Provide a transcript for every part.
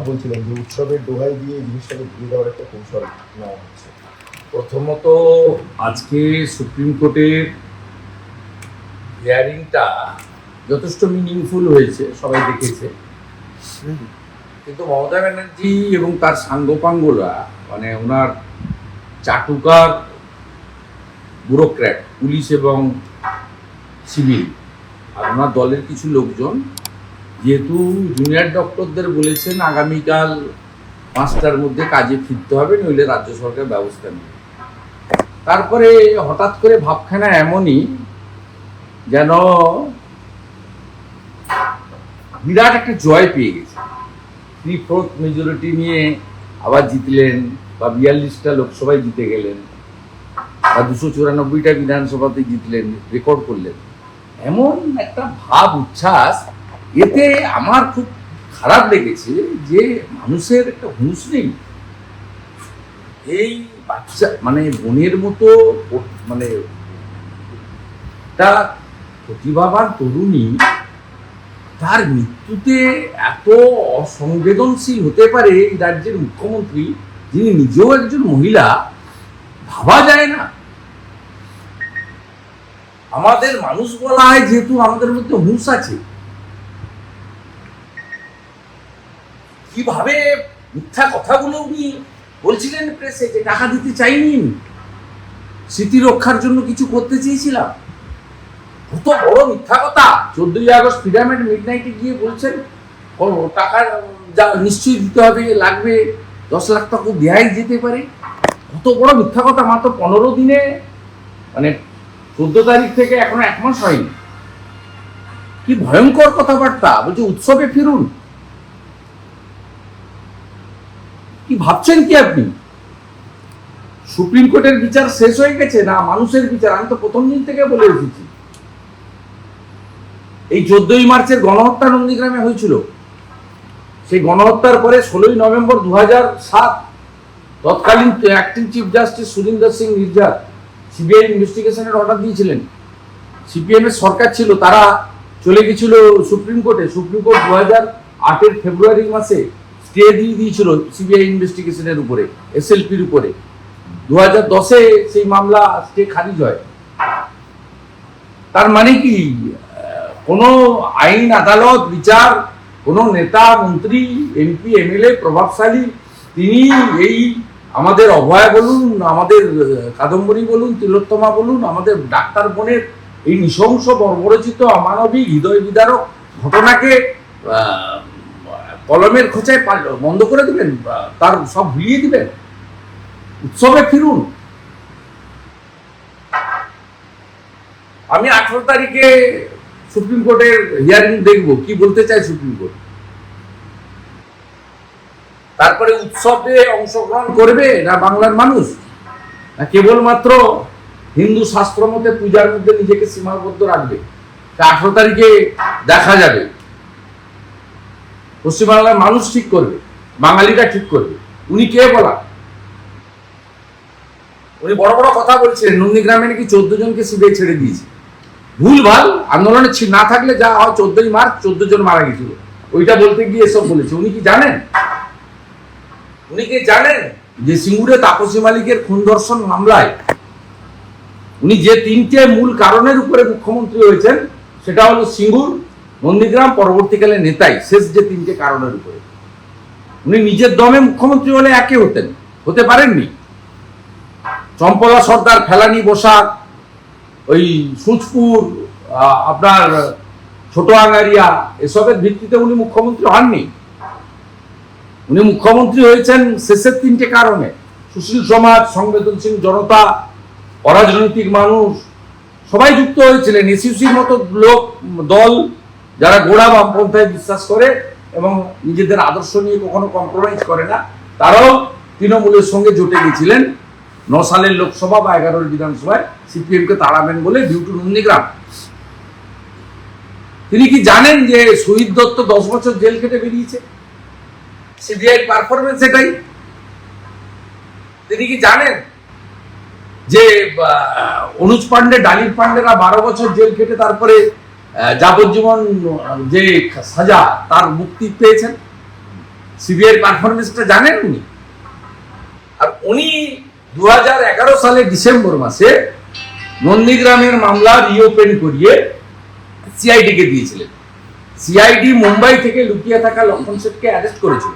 বলছিলেন যে উৎসবের দোহাই দিয়ে এই জিনিসটাকে ঘুরিয়ে দেওয়ার একটা কৌশল নেওয়া হচ্ছে। প্রথমত আজকে সুপ্রিম কোর্টের হিয়ারিংটা যথেষ্ট মিনিংফুল হয়েছে, সবাই দেখেছে। কিন্তু মমতা ব্যানার্জি এবং তার সাঙ্গপাঙ্গরা, মানে ওনার চাটুকার ব্যুরোক্র্যাট, পুলিশ এবং সিভিল, আর ওনার দলের কিছু লোকজন, যেহেতু জুনিয়র ডক্টরদের বলেছেন আগামীকাল 5টার মধ্যে কাজে ফিরতে হবে, নইলে রাজ্য সরকার ব্যবস্থা নেবে। তারপরে হঠাৎ করে ভাবখানা এমনই যেন বিরাট একটা জয় পেয়ে গেছে, 3/4 মেজরিটি নিয়ে আবার জিতলেন, বা 42টা লোকসভায় জিতে গেলেন, বা 294টা বিধানসভাতে জিতলেন, রেকর্ড করলেন, এমন একটা ভাব উচ্ছ্বাস। এতে আমার খুব খারাপ লেগেছে যে মানুষের একটা হুঁশ নেই। এই বাচ্চা মানে বোনের মতো, মানে একটা প্রতিভাবান তরুণী, তার মৃত্যুতে এত অসংবেদনশীল হতে পারে এই রাজ্যের মুখ্যমন্ত্রী, যিনি নিজেও একজন মহিলা, ভাবা যায় না। আমাদের মানুষ বলা হয় যেহেতু আমাদের মধ্যে হুঁশ আছে, কিভাবে মিথ্যা কথাগুলো উনি বলছিলেন প্রেসে, যে টাকা দিতে চাইনি, স্মৃতি রক্ষার জন্য কিছু করতে চেয়েছিলাম। কত বড় মিথ্যা কথা। 14ই আগস্ট ফ্রিডম এট মিডনাইটে গিয়ে বলছেন টাকা যা নিশ্চয়ই দিতে হবে, লাগবে 10 লাখ টাকা দেয়াই যেতে পারে। কত বড় মিথ্যা কথা। মাত্র 15 দিনে, মানে 14 তারিখ থেকে এখনো 1 মাস হয়নি। কি ভয়ঙ্কর কথাবার্তা। বলছে উৎসবে ফিরুন। কি ভাবছেন কি আপনি? সুপ্রিম কোর্টের বিচার শেষ হয়ে গেছে না মানুষের বিচার? আমি তো প্রথম দিন থেকে বলে এসেছি, এই 14ই মার্চের গণহত্যা নন্দীগ্রামে হয়েছিল। সেই গণহত্যার পরে 16ই নভেম্বর 2007 তৎকালীন acting chief justice Surinder Singh Nijjar CBI ইনভেস্টিগেশনের অর্ডার দিয়েছিলেন। সিপিএম এর সরকার ছিল, তারা চলে গেছিল সুপ্রিম কোর্টে। সুপ্রিম কোর্ট 2008 ফেব্রুয়ারি মাসে স্টে দিয়ে দিয়েছিল সিবিআই ইনভেস্টিগেশনের উপরে, এসএলপির উপরে। 2010-এ সেই মামলা স্টে খারিজ হয়। তার মানে কি, কোনো আইন, আদালত, বিচার, কোনো নেতা, মন্ত্রী, এমপি, এমএলএ, প্রভাবশালী, তিনি এই আমাদের অভয়া বলুন, আমাদের কাদম্বরী বলুন, তিলোত্তমা বলুন, আমাদের ডাক্তার বোনের এই নৃশংস, বর্বরচিত, অমানবিক, হৃদয় বিদারক ঘটনাকে কলমের খোঁচায় বন্ধ করে দিবেন, তার সব ভুলিয়ে দিবেন? উৎসবে ফিরুন। আমি 18 তারিখে সুপ্রিম কোর্টের হিয়ারিং দেখবো, কি বলতে চাই সুপ্রিম কোর্ট। তারপরে উৎসবে অংশগ্রহণ করবে না বাংলার মানুষ, না কেবলমাত্র হিন্দু শাস্ত্র মতে পূজার মধ্যে নিজেকে সীমাবদ্ধ রাখবে? 18 তারিখে দেখা যাবে। পশ্চিমবাংলার মানুষ ঠিক করবে, বাঙালিরা ঠিক করবে। উনি কে বলা? উনি বড় বড় কথা বলছিলেন, নন্দীগ্রামে নাকি 14 জনকে সিবিআই ছেড়ে দিয়েছে। ভুলভাল। আন্দোলনে না থাকলে যা হয়, 14ই মার্চ 14 জন মারা গেছিল, ওইটা বলতে গিয়ে এসব বলেছে। উনি কি জানেন? উনি কি জানেন যে সিঙ্গুরে তাপসী মালিকের খুন ধর্ষণ মামলায় উনি যে 3টে মূল কারণের উপরে মুখ্যমন্ত্রী হয়েছেন, সেটা হলো সিঙ্গুর, নন্দীগ্রাম, পরবর্তীকালে নেতাই, শেষ যে 3টে কারণের উপরে। উনি নিজের দমে মুখ্যমন্ত্রী হলে একে হতে পারেননি। চম্পলা সর্দার, ফেলানি বসাক, ওই সুচপুর, আপনার ছোট আঙ্গারিয়া, এসবের ভিত্তিতে উনি মুখ্যমন্ত্রী হননি। উনি মুখ্যমন্ত্রী হয়েছেন শেষের 3টে কারণে। সুশীল সমাজ, সংবেদনশীল জনতা, অরাজনৈতিক মানুষ সবাই যুক্ত হয়েছিলেন। এসইউসির মতো দল, যারা গোড়া বামপন্থায় বিশ্বাস করে এবং নিজেদের আদর্শ নিয়ে কখনো কম্প্রোমাইজ করে না, তারাও তৃণমূলের সঙ্গে জোটে গেছিলেন 9 সালের লোকসভা বা 11 বিধানসভায় সিপিএম কে তাড়াবেন বলে, ডিউ টু নন্দীগ্রাম। তিনি কি জানেন যে শহীদ দত্ত 10 বছর জেল খেটে বেরিয়েছে? সিবিআই পারফরমেন্স এটাই। তিনি কি জানেন যে অনুজ পান্ডে, ডালির পান্ডেরা 12 বছর জেল খেটে তারপরে যাবজ্জীবন যে সাজা, তার মুক্তি পেয়েছেন? সিবিআই পারফরমেন্সটা জানেন উনি? আর উনি 2011 সালের ডিসেম্বর মাসে নন্দীগ্রামের মামলা রিওপেন করিয়ে সিআইডি কে দিয়েছিলেন। সিআইডি মুম্বাই থেকে লুকিয়ে থাকা লক্ষণ শেঠকে অ্যারেস্ট করেছিল।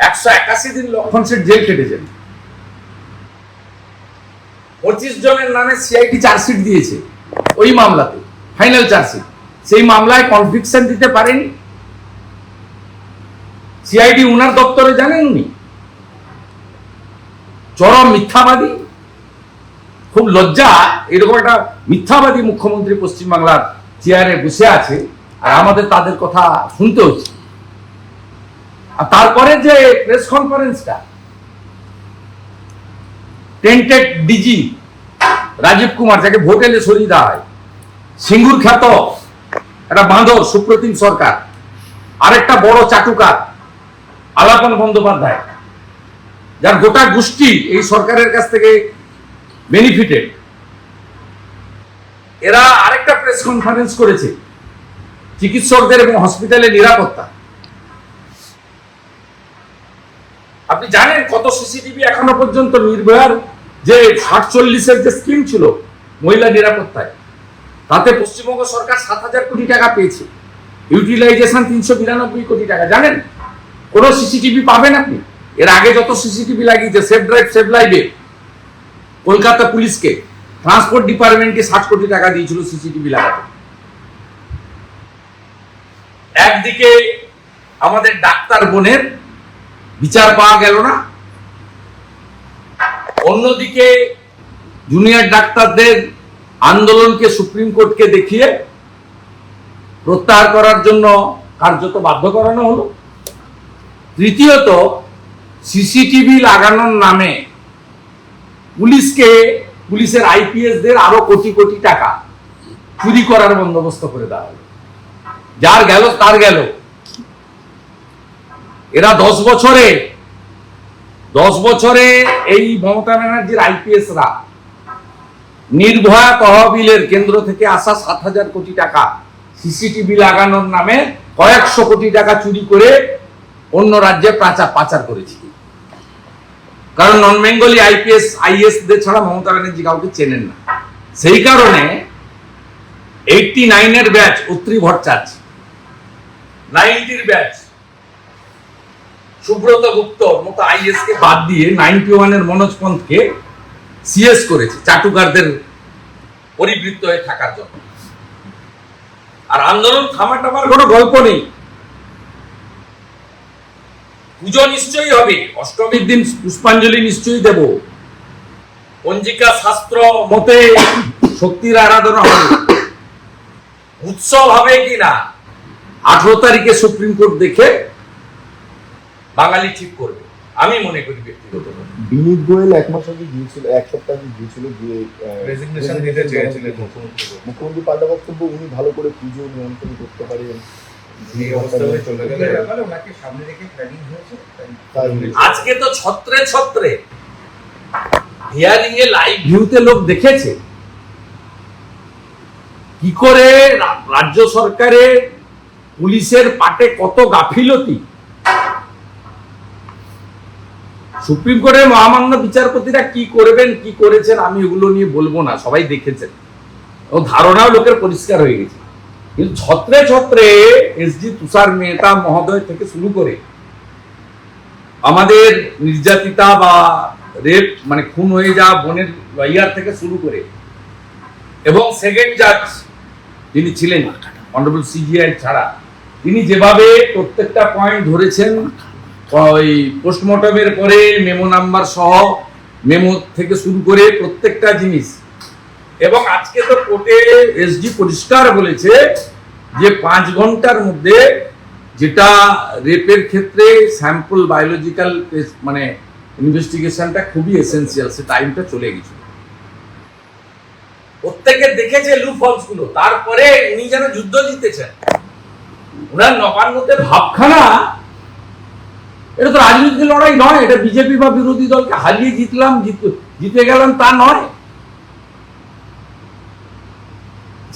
181 দিন লক্ষণ শেঠ জেল কেটেছেন। 25 জনের নামে সিআইডি চার্জশিট দিয়েছে ওই মামলাতে, ফাইনাল চার্জশিট। সেই মামলায় কনভিকশন দিতে পারেনি সিআইডি। উনার দপ্তরে জানেন উনি চরম মিথ্যাবাদী। খুব লজ্জা, এরকম একটা মিথ্যাবাদী মুখ্যমন্ত্রী পশ্চিমবাংলার চেয়ারে বসে আছে আর আমাদের তাদের কথা শুনতে হচ্ছে। আর তারপরে যে প্রেস কনফারেন্সটা, টেন্টেড ডিজি রাজীব কুমার, যাকে ভোট এলে সরিয়ে দেওয়া হয়, সিঙ্গুর খ্যাত একটা বাঁদর সুপ্রতিম সরকার, আরেকটা বড় চাটুকার আলাপন বন্দ্যোপাধ্যায়, যার গোটা গোষ্ঠী এই সরকারের কাছ থেকে বেনিফিটেড, এরা আরেকটা প্রেস কনফারেন্স করেছে চিকিৎসকদের এবং হসপিটালের নিরাপত্তা। আপনি জানেন কত সিসিটিভি এখনো পর্যন্ত নির্ভয়ার যে 60-40-এর যে স্কিম ছিল মহিলা নিরাপত্তায়, তাতে পশ্চিমবঙ্গ সরকার 7,000 কোটি টাকা পেয়েছে, ইউটিলাইজেশন 392 কোটি টাকা। জানেন কোন সিসিটিভি পাবেন আপনি? এর আগে যত সিসিটিভি লাগিয়েছে, সেফ ড্রাইভ সেভ লাইভে কলকাতা পুলিশকে ট্রান্সপোর্ট ডিপার্টমেন্টকে 60 কোটি টাকা দিয়েছিল সিসিটিভি লাগাতে। একদিকে আমাদের ডাক্তার বোনের বিচার পাওয়া গেল না, অন্যদিকে জুনিয়র ডাক্তারদের আন্দোলনকে সুপ্রিম কোর্টকে দেখিয়ে প্রত্যাহার করার জন্য কার্যত বাধ্য করানো হলো। তৃতীয়ত, সিসিটিভি লাগানোর নামে পুলিশের আইপিএসদের আরো কোটি কোটি টাকা চুরি করার বন্দোবস্ত করে দেওয়া হলো। যার গেল তার গেল। এরা 10 বছরে এই মমতা ব্যানার্জির আইপিএসরা নির্ভয়া তহবিলের কেন্দ্র থেকে আসা 7,000 কোটি টাকা সিসিটিভি লাগানোর নামে কয়েকশো কোটি টাকা চুরি করে অন্য রাজ্যে পাচার করেছে। কারণ নন বেঙ্গলি আইএস দের ছাড়া মমতা ব্যানার্জি কাউকে চেনেন না। সেই কারণে 89-এর ব্যাচ উত্তরী ভট্টাচার্য, 90-র ব্যাচ সুব্রত গুপ্তর মতো আইএস কে বাদ দিয়ে 91-এর মনোজ পন্থকে সিএস করেছে চাটুকারদের পরিবৃত্ত হয়ে থাকার জন্য। আর আন্দোলন থামাটামার কোনো গল্প নেই। পুজো নিশ্চয়ই হবে, অষ্টমীর দিন পুষ্পাঞ্জলি নিশ্চয়ই দেব, পঞ্জিকা শাস্ত্র মতে শক্তির আরাধনা হবে, উৎসব হবে কিনা 18 তারিখে সুপ্রিম কোর্ট দেখে বাঙালি ঠিক করবে, আমি মনে করি ব্যক্তিগত। বিনীত গোয়েল 1 মাস আগে গিয়েছিল, 1 সপ্তাহ আগে গিয়েছিল, যে রেজিগনেশন দিতে চেয়েছিলেন মুখ্যমন্ত্রী পাল্টা বক্তব্য, উনি ভালো করে পুজো নিয়ন্ত্রণ করতে পারেন। আজকে তো ছত্রে হিয়ারিং এ লাইভ ভিউতে লোক দেখেছে কি করে রাজ্য সরকারের পুলিশের পাটে কত গাফিলতি। সুপ্রিম কোর্টের মহামান্য বিচারপতিরা কি করবেন কি করেছেন আমি এগুলো নিয়ে বলবো না, সবাই দেখেছেন ও ধারণাও লোকের পরিষ্কার হয়ে গেছে। কিন্তু ছত্রে এসজি তুষার মেহতা মহোদয় থেকে শুরু করে আমাদের নির্যাতিতা বা রেপ মানে খুন হয়ে যাওয়া বোনের লয়ার থেকে শুরু করে এবং সেকেন্ড জাজ যিনি ছিলেন অনারেবল সিজিআই ছাড়া, তিনি যেভাবে প্রত্যেকটা পয়েন্ট ধরেছেন, ওই পোস্টমর্টমের পরে মেমো নাম্বার সহ মেমো থেকে শুরু করে প্রত্যেকটা জিনিস। এবং আজকে তো কোর্টে এসডি পরিষ্কার বলেছে যে 5 ঘন্টার মধ্যে, যেটা রেপের ক্ষেত্রে স্যাম্পল বায়োলজিক্যাল মানে ইনভেস্টিগেশনটা খুবই এসেন্সিয়াল, সে টাইমটা চলে গেছিল। প্রত্যেকে দেখেছে লুপ হোলস গুলো, তারপরে উনি যেন যুদ্ধ জিতেছেন। উনার নবান্নতে ভাবখানা, এটা তো রাজনৈতিক লড়াই নয়, এটা বিজেপি বা বিরোধী দলকে হারিয়ে জিতে গেলাম তা নয়।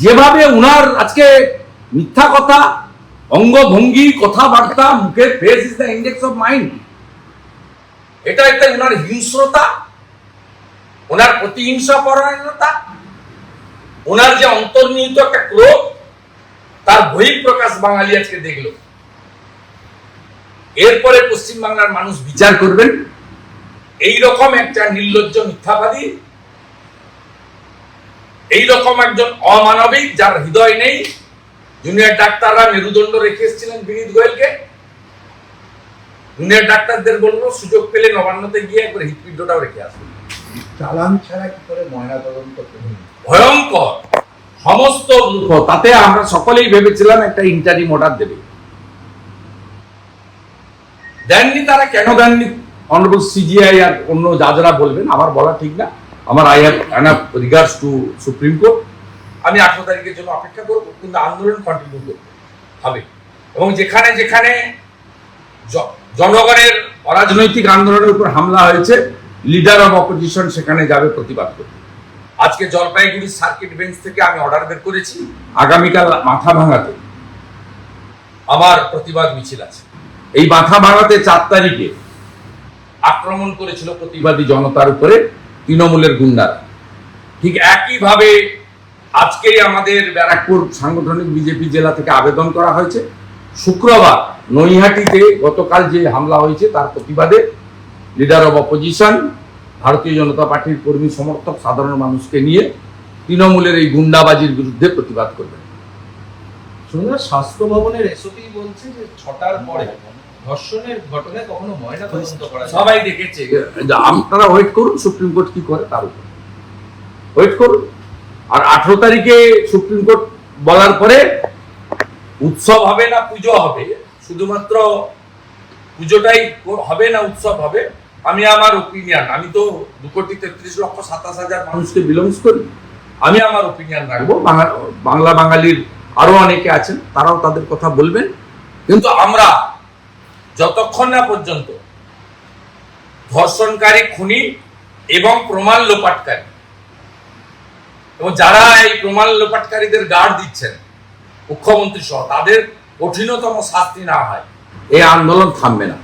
যেভাবে উনার আজকে মিথ্যা কথা অঙ্গভঙ্গি, কথাবার্তা, মুখের face is the index of mind. এটা একটা ওনার হিংস্রতা, ওনার প্রতিহিংসা পরায়ণতা, ওনার যে অন্তর্নিহিত একটা ক্রোধ, তার বহিঃপ্রকাশ বাঙালি আজকে দেখল। এরপরে পশ্চিমবাংলার মানুষ বিচার করবেন এইরকম একটা নির্লজ্জ মিথ্যাবাদী, এইরকম একজন অমানবিক যার হৃদয় নেই। জুনিয়র ডাক্তাররা মেরুদণ্ড রেখে এসেছিলেন বিনীত গোয়েলকে। জুনিয়র ডাক্তারদের বলবো সুযোগ পেলে নবান্নতে গিয়ে একবার হৃৎপিণ্ডটাও রেখে আসুন। চালান ছাড়া কি করে ময়না তদন্ত করবেন? ভয়ঙ্কর সমস্ত মূর্খ। তাতে আমরা সকলেই ভেবেছিলাম একটা ইন্টারিম অর্ডার দেবে, দেননি। তারা কেন দেননি অনারেবল সিজিআই আর অন্য যারা বলবেন, আমার বলা ঠিক না। আমার I have enough regards to supreme court. আমি 18 তারিখের জন্য অপেক্ষা করব, কিন্তু আন্দোলন কন্টিনিউ করতে হবে। এবং যেখানে যেখানে জনগণের অরাজনৈতিক আন্দোলনের উপর হামলা হয়েছে, লিডার অফ অপোজিশন সেখানে যাবে প্রতিবাদ করতে। আজকে জলপাইগুড়ি সার্কিট বেঞ্চ থেকে আমি অর্ডার বের করেছি, আগামীকাল মাথা ভাঙাতে আমার প্রতিবাদ মিছিল আছে। এই মাথা ভাঙাতে 4 তারিখে আক্রমণ করেছিল প্রতিবাদী জনতার উপরে তৃণমূলের গুন্ডারা। ঠিক একইভাবে আজকেই আমাদের ব্যারাকপুর সাংগঠনিক বিজেপি জেলা থেকে আবেদন করা হয়েছে। শুক্রবার নৈহাটিতে গতকাল যে হামলা হয়েছে তার প্রতিবাদে লিডার অব অপোজিশন, ভারতীয় জনতা পার্টির কর্মী সমর্থক সাধারণ মানুষকে নিয়ে তৃণমূলের এই গুন্ডাবাজির বিরুদ্ধে প্রতিবাদ করবেন। শুনলাম স্বাস্থ্য ভবনের এসওপি বলছে যে 6টার পরে ধর্ষণের ঘটনায় কখনো ময়না তদন্ত করা যায় না। সবাই দেখেছে, আপনারা ওয়েট করুন সুপ্রিম কোর্ট কি করে তার উপর ওয়েট করুন। আর 18 তারিখে সুপ্রিম কোর্ট বলার পরে উৎসব হবে না পুজো হবে, শুধুমাত্র পুজোটাই হবে না উৎসব হবে, আমি আমার ওপিনিয়ন, আমি তো 2,33,27,000 মানুষকে বিলংস করি, আমি আমার ওপিনিয়ন রাখবো। বাংলা বাঙালির আরো অনেকে আছেন, তারাও তাদের কথা বলবেন। কিন্তু আমরা যতক্ষণ না পর্যন্ত ধর্ষণকারী, খুনি এবং প্রমাণ লোপাটকারী এবং যারা এই প্রমাণ লোপাটকারীদের গার্ড দিচ্ছেন মুখ্যমন্ত্রী সহ, তাদের কঠিনতম শাস্তি না হয় এই আন্দোলন থামবে না।